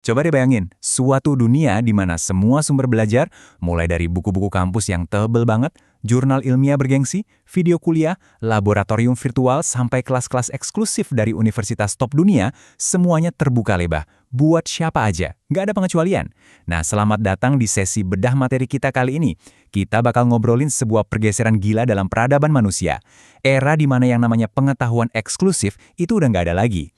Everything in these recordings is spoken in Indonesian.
Coba deh bayangin, suatu dunia di mana semua sumber belajar, mulai dari buku-buku kampus yang tebel banget, jurnal ilmiah bergengsi, video kuliah, laboratorium virtual, sampai kelas-kelas eksklusif dari universitas top dunia, semuanya terbuka lebar. Buat siapa aja, nggak ada pengecualian. Nah, selamat datang di sesi bedah materi kita kali ini. Kita bakal ngobrolin sebuah pergeseran gila dalam peradaban manusia. Era di mana yang namanya pengetahuan eksklusif itu udah nggak ada lagi.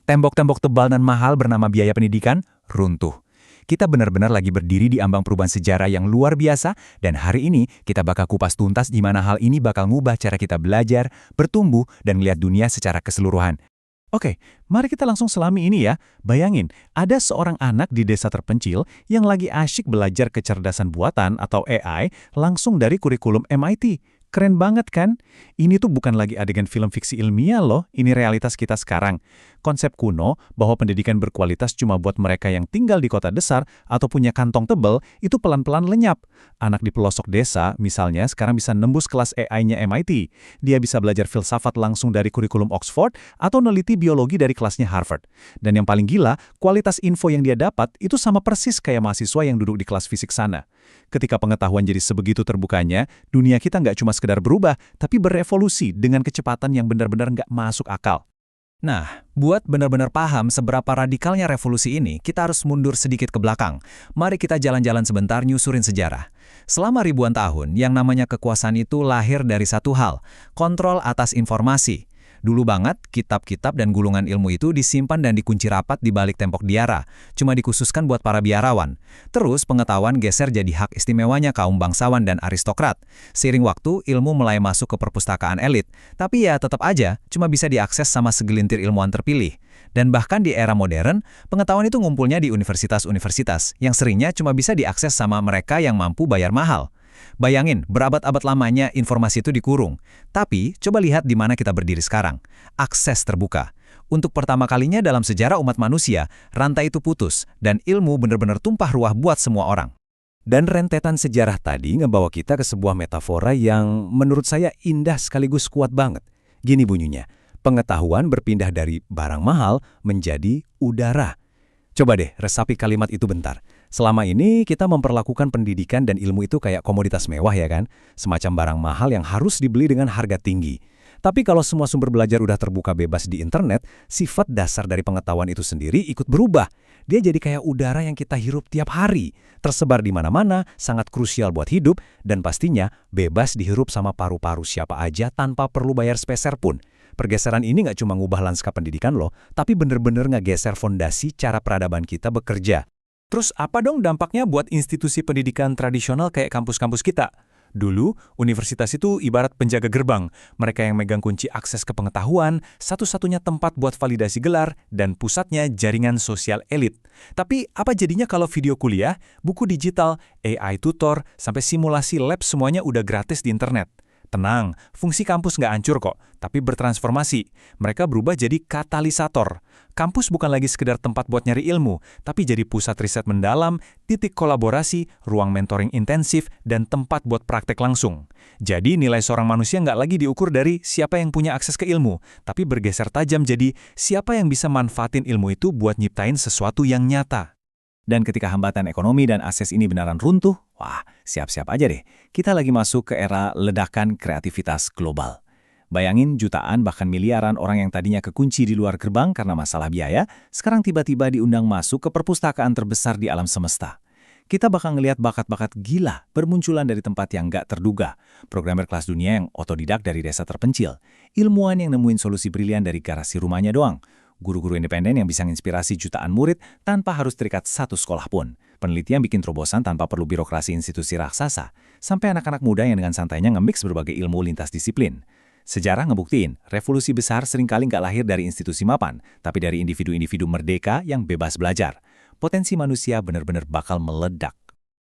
Tembok-tembok tebal dan mahal bernama biaya pendidikan runtuh. Kita benar-benar lagi berdiri di ambang perubahan sejarah yang luar biasa, dan hari ini kita bakal kupas tuntas di mana hal ini bakal ngubah cara kita belajar, bertumbuh, dan melihat dunia secara keseluruhan. Oke, mari kita langsung selami ini ya. Bayangin, ada seorang anak di desa terpencil yang lagi asyik belajar kecerdasan buatan atau AI langsung dari kurikulum MIT. Keren banget kan? Ini tuh bukan lagi adegan film fiksi ilmiah loh, ini realitas kita sekarang. Konsep kuno bahwa pendidikan berkualitas cuma buat mereka yang tinggal di kota besar atau punya kantong tebel, itu pelan-pelan lenyap. Anak di pelosok desa, misalnya, sekarang bisa nembus kelas AI-nya MIT. Dia bisa belajar filsafat langsung dari kurikulum Oxford atau neliti biologi dari kelasnya Harvard. Dan yang paling gila, kualitas info yang dia dapat itu sama persis kayak mahasiswa yang duduk di kelas fisik sana. Ketika pengetahuan jadi sebegitu terbukanya, dunia kita nggak cuma sekedar berubah, tapi berevolusi dengan kecepatan yang benar-benar nggak masuk akal. Nah, buat benar-benar paham seberapa radikalnya revolusi ini, kita harus mundur sedikit ke belakang. Mari kita jalan-jalan sebentar nyusurin sejarah. Selama ribuan tahun, yang namanya kekuasaan itu lahir dari satu hal, kontrol atas informasi. Dulu banget, kitab-kitab dan gulungan ilmu itu disimpan dan dikunci rapat di balik tembok biara, cuma dikhususkan buat para biarawan. Terus pengetahuan geser jadi hak istimewanya kaum bangsawan dan aristokrat. Seiring waktu, ilmu mulai masuk ke perpustakaan elit, tapi ya tetap aja cuma bisa diakses sama segelintir ilmuwan terpilih. Dan bahkan di era modern, pengetahuan itu ngumpulnya di universitas-universitas, yang seringnya cuma bisa diakses sama mereka yang mampu bayar mahal. Bayangin, berabad-abad lamanya informasi itu dikurung. Tapi, coba lihat di mana kita berdiri sekarang. Akses terbuka. Untuk pertama kalinya dalam sejarah umat manusia, rantai itu putus, dan ilmu benar-benar tumpah ruah buat semua orang. Dan rentetan sejarah tadi ngebawa kita ke sebuah metafora yang menurut saya indah sekaligus kuat banget. Gini bunyinya, pengetahuan berpindah dari barang mahal menjadi udara. Coba deh, resapi kalimat itu bentar. Selama ini kita memperlakukan pendidikan dan ilmu itu kayak komoditas mewah ya kan? Semacam barang mahal yang harus dibeli dengan harga tinggi. Tapi kalau semua sumber belajar udah terbuka bebas di internet, sifat dasar dari pengetahuan itu sendiri ikut berubah. Dia jadi kayak udara yang kita hirup tiap hari. Tersebar di mana-mana, sangat krusial buat hidup, dan pastinya bebas dihirup sama paru-paru siapa aja tanpa perlu bayar sepeser pun. Pergeseran ini nggak cuma ngubah lanskap pendidikan loh, tapi bener-bener ngegeser fondasi cara peradaban kita bekerja. Terus apa dong dampaknya buat institusi pendidikan tradisional kayak kampus-kampus kita? Dulu, universitas itu ibarat penjaga gerbang. Mereka yang megang kunci akses ke pengetahuan, satu-satunya tempat buat validasi gelar, dan pusatnya jaringan sosial elit. Tapi apa jadinya kalau video kuliah, buku digital, AI tutor, sampai simulasi lab semuanya udah gratis di internet? Tenang, fungsi kampus nggak hancur kok, tapi bertransformasi. Mereka berubah jadi katalisator. Kampus bukan lagi sekedar tempat buat nyari ilmu, tapi jadi pusat riset mendalam, titik kolaborasi, ruang mentoring intensif, dan tempat buat praktek langsung. Jadi nilai seorang manusia nggak lagi diukur dari siapa yang punya akses ke ilmu, tapi bergeser tajam jadi siapa yang bisa manfaatin ilmu itu buat nyiptain sesuatu yang nyata. Dan ketika hambatan ekonomi dan akses ini beneran runtuh, wah, siap-siap aja deh. Kita lagi masuk ke era ledakan kreativitas global. Bayangin jutaan bahkan miliaran orang yang tadinya kekunci di luar gerbang karena masalah biaya, sekarang tiba-tiba diundang masuk ke perpustakaan terbesar di alam semesta. Kita bakal ngelihat bakat-bakat gila bermunculan dari tempat yang nggak terduga. Programmer kelas dunia yang otodidak dari desa terpencil. Ilmuwan yang nemuin solusi brilian dari garasi rumahnya doang. Guru-guru independen yang bisa menginspirasi jutaan murid tanpa harus terikat satu sekolah pun. Peneliti yang bikin terobosan tanpa perlu birokrasi institusi raksasa. Sampai anak-anak muda yang dengan santainya nge-mix berbagai ilmu lintas disiplin. Sejarah ngebuktiin, revolusi besar seringkali nggak lahir dari institusi mapan, tapi dari individu-individu merdeka yang bebas belajar. Potensi manusia benar-benar bakal meledak.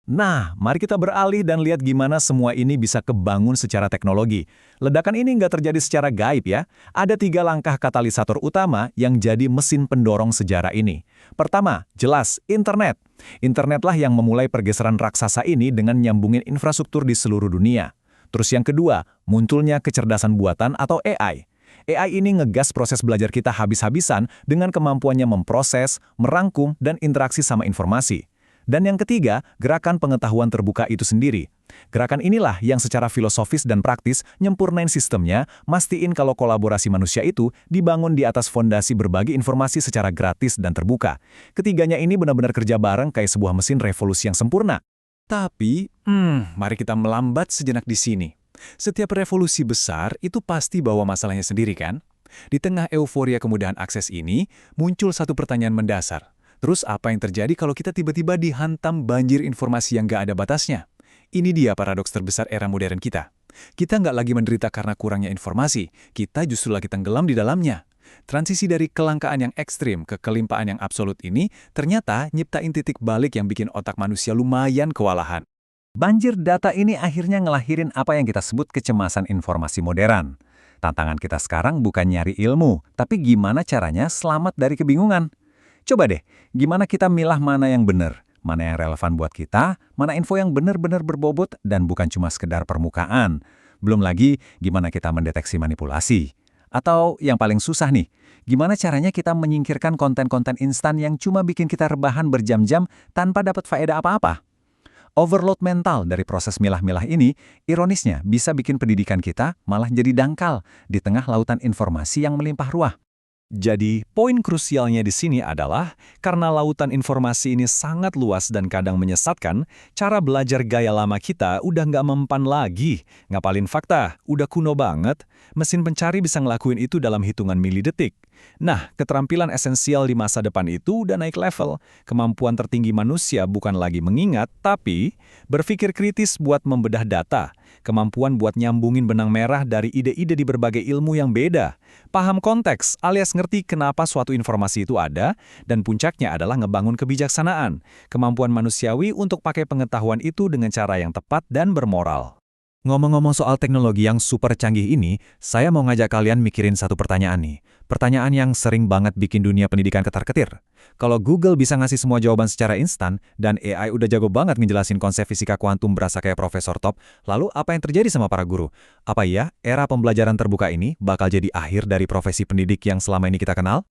Nah, mari kita beralih dan lihat gimana semua ini bisa kebangun secara teknologi. Ledakan ini nggak terjadi secara gaib ya. Ada 3 langkah katalisator utama yang jadi mesin pendorong sejarah ini. Pertama, jelas internet. Internetlah yang memulai pergeseran raksasa ini dengan nyambungin infrastruktur di seluruh dunia. Terus yang kedua, munculnya kecerdasan buatan atau AI. AI ini ngegas proses belajar kita habis-habisan dengan kemampuannya memproses, merangkum, dan interaksi sama informasi. Dan yang ketiga, gerakan pengetahuan terbuka itu sendiri. Gerakan inilah yang secara filosofis dan praktis nyempurnain sistemnya, mastiin kalau kolaborasi manusia itu dibangun di atas fondasi berbagi informasi secara gratis dan terbuka. Ketiganya ini benar-benar kerja bareng kayak sebuah mesin revolusi yang sempurna. Tapi, mari kita melambat sejenak di sini. Setiap revolusi besar itu pasti bawa masalahnya sendiri kan? Di tengah euforia kemudahan akses ini, muncul satu pertanyaan mendasar. Terus apa yang terjadi kalau kita tiba-tiba dihantam banjir informasi yang gak ada batasnya? Ini dia paradoks terbesar era modern kita. Kita nggak lagi menderita karena kurangnya informasi, kita justru lagi tenggelam di dalamnya. Transisi dari kelangkaan yang ekstrim ke kelimpahan yang absolut ini ternyata nyiptain titik balik yang bikin otak manusia lumayan kewalahan. Banjir data ini akhirnya ngelahirin apa yang kita sebut kecemasan informasi modern. Tantangan kita sekarang bukan nyari ilmu, tapi gimana caranya selamat dari kebingungan. Coba deh, gimana kita milah mana yang benar, mana yang relevan buat kita, mana info yang benar-benar berbobot dan bukan cuma sekedar permukaan. Belum lagi, gimana kita mendeteksi manipulasi. Atau yang paling susah nih, gimana caranya kita menyingkirkan konten-konten instan yang cuma bikin kita rebahan berjam-jam tanpa dapat faedah apa-apa. Overload mental dari proses milah-milah ini, ironisnya bisa bikin pendidikan kita malah jadi dangkal di tengah lautan informasi yang melimpah ruah. Jadi, poin krusialnya di sini adalah, karena lautan informasi ini sangat luas dan kadang menyesatkan, cara belajar gaya lama kita udah nggak mempan lagi. Ngapalin fakta, udah kuno banget. Mesin pencari bisa ngelakuin itu dalam hitungan milidetik. Nah, keterampilan esensial di masa depan itu udah naik level. Kemampuan tertinggi manusia bukan lagi mengingat, tapi berpikir kritis buat membedah data. Kemampuan buat nyambungin benang merah dari ide-ide di berbagai ilmu yang beda. Paham konteks, alias ngerti kenapa suatu informasi itu ada, dan puncaknya adalah ngebangun kebijaksanaan. Kemampuan manusiawi untuk pakai pengetahuan itu dengan cara yang tepat dan bermoral. Ngomong-ngomong soal teknologi yang super canggih ini, saya mau ngajak kalian mikirin satu pertanyaan nih. Pertanyaan yang sering banget bikin dunia pendidikan ketar-ketir. Kalau Google bisa ngasih semua jawaban secara instan, dan AI udah jago banget ngejelasin konsep fisika kuantum berasa kayak profesor top, lalu apa yang terjadi sama para guru? Apa iya, era pembelajaran terbuka ini bakal jadi akhir dari profesi pendidik yang selama ini kita kenal?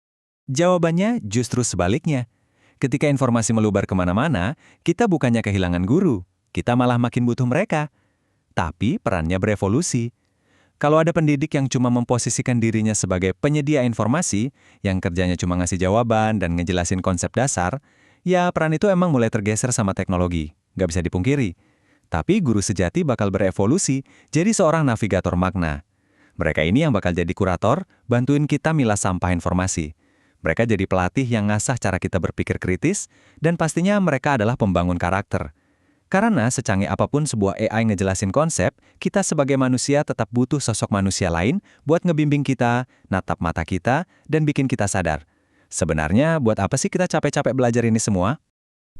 Jawabannya justru sebaliknya. Ketika informasi melubar kemana-mana, kita bukannya kehilangan guru, kita malah makin butuh mereka. Tapi perannya berevolusi. Kalau ada pendidik yang cuma memposisikan dirinya sebagai penyedia informasi, yang kerjanya cuma ngasih jawaban dan ngejelasin konsep dasar, ya peran itu emang mulai tergeser sama teknologi, nggak bisa dipungkiri. Tapi guru sejati bakal berevolusi, jadi seorang navigator makna. Mereka ini yang bakal jadi kurator, bantuin kita milah sampah informasi. Mereka jadi pelatih yang ngasah cara kita berpikir kritis, dan pastinya mereka adalah pembangun karakter. Karena secanggih apapun sebuah AI ngejelasin konsep, kita sebagai manusia tetap butuh sosok manusia lain buat ngebimbing kita, natap mata kita, dan bikin kita sadar. Sebenarnya, buat apa sih kita capek-capek belajar ini semua?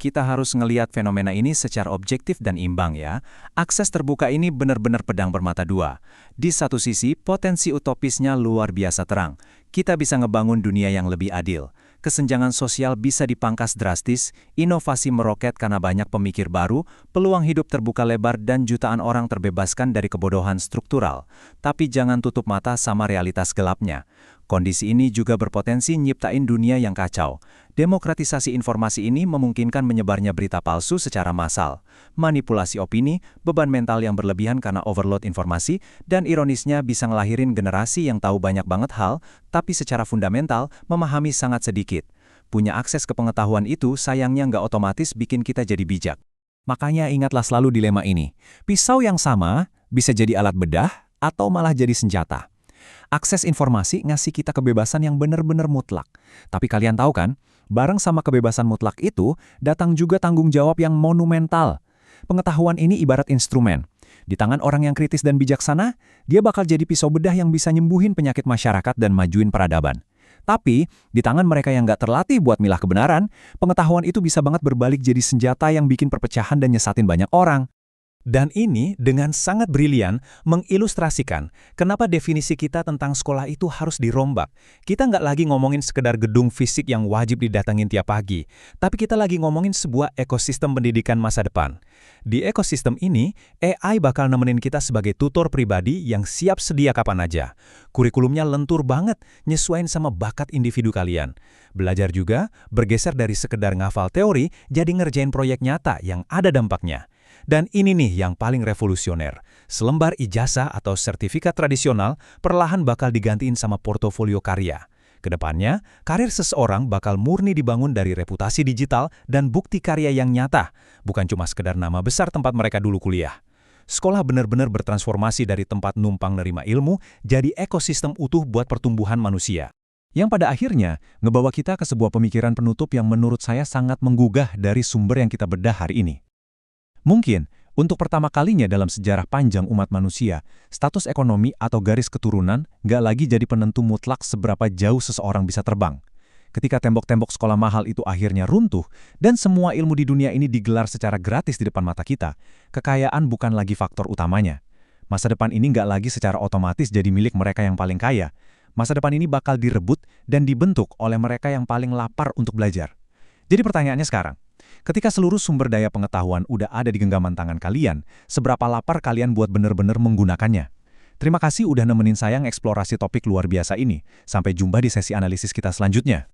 Kita harus ngelihat fenomena ini secara objektif dan imbang ya. Akses terbuka ini benar-benar pedang bermata dua. Di satu sisi, potensi utopisnya luar biasa terang. Kita bisa ngebangun dunia yang lebih adil. Kesenjangan sosial bisa dipangkas drastis, inovasi meroket karena banyak pemikir baru, peluang hidup terbuka lebar dan jutaan orang terbebaskan dari kebodohan struktural. Tapi jangan tutup mata sama realitas gelapnya. Kondisi ini juga berpotensi nyiptain dunia yang kacau. Demokratisasi informasi ini memungkinkan menyebarnya berita palsu secara massal, manipulasi opini, beban mental yang berlebihan karena overload informasi, dan ironisnya bisa ngelahirin generasi yang tahu banyak banget hal, tapi secara fundamental memahami sangat sedikit. Punya akses ke pengetahuan itu sayangnya nggak otomatis bikin kita jadi bijak. Makanya ingatlah selalu dilema ini. Pisau yang sama bisa jadi alat bedah atau malah jadi senjata. Akses informasi ngasih kita kebebasan yang benar-benar mutlak. Tapi kalian tahu kan, bareng sama kebebasan mutlak itu, datang juga tanggung jawab yang monumental. Pengetahuan ini ibarat instrumen. Di tangan orang yang kritis dan bijaksana, dia bakal jadi pisau bedah yang bisa nyembuhin penyakit masyarakat dan majuin peradaban. Tapi, di tangan mereka yang nggak terlatih buat milah kebenaran, pengetahuan itu bisa banget berbalik jadi senjata yang bikin perpecahan dan nyesatin banyak orang. Dan ini dengan sangat brilian mengilustrasikan kenapa definisi kita tentang sekolah itu harus dirombak. Kita nggak lagi ngomongin sekedar gedung fisik yang wajib didatengin tiap pagi, tapi kita lagi ngomongin sebuah ekosistem pendidikan masa depan. Di ekosistem ini, AI bakal nemenin kita sebagai tutor pribadi yang siap sedia kapan aja. Kurikulumnya lentur banget, nyesuaiin sama bakat individu kalian. Belajar juga bergeser dari sekedar ngafal teori jadi ngerjain proyek nyata yang ada dampaknya. Dan ini nih yang paling revolusioner. Selembar ijazah atau sertifikat tradisional perlahan bakal digantiin sama portofolio karya. Kedepannya, karir seseorang bakal murni dibangun dari reputasi digital dan bukti karya yang nyata, bukan cuma sekedar nama besar tempat mereka dulu kuliah. Sekolah benar-benar bertransformasi dari tempat numpang nerima ilmu jadi ekosistem utuh buat pertumbuhan manusia. Yang pada akhirnya ngebawa kita ke sebuah pemikiran penutup yang menurut saya sangat menggugah dari sumber yang kita bedah hari ini. Mungkin, untuk pertama kalinya dalam sejarah panjang umat manusia, status ekonomi atau garis keturunan nggak lagi jadi penentu mutlak seberapa jauh seseorang bisa terbang. Ketika tembok-tembok sekolah mahal itu akhirnya runtuh, dan semua ilmu di dunia ini digelar secara gratis di depan mata kita, kekayaan bukan lagi faktor utamanya. Masa depan ini nggak lagi secara otomatis jadi milik mereka yang paling kaya. Masa depan ini bakal direbut dan dibentuk oleh mereka yang paling lapar untuk belajar. Jadi pertanyaannya sekarang, ketika seluruh sumber daya pengetahuan udah ada di genggaman tangan kalian, seberapa lapar kalian buat bener-bener menggunakannya? Terima kasih udah nemenin saya eksplorasi topik luar biasa ini. Sampai jumpa di sesi analisis kita selanjutnya.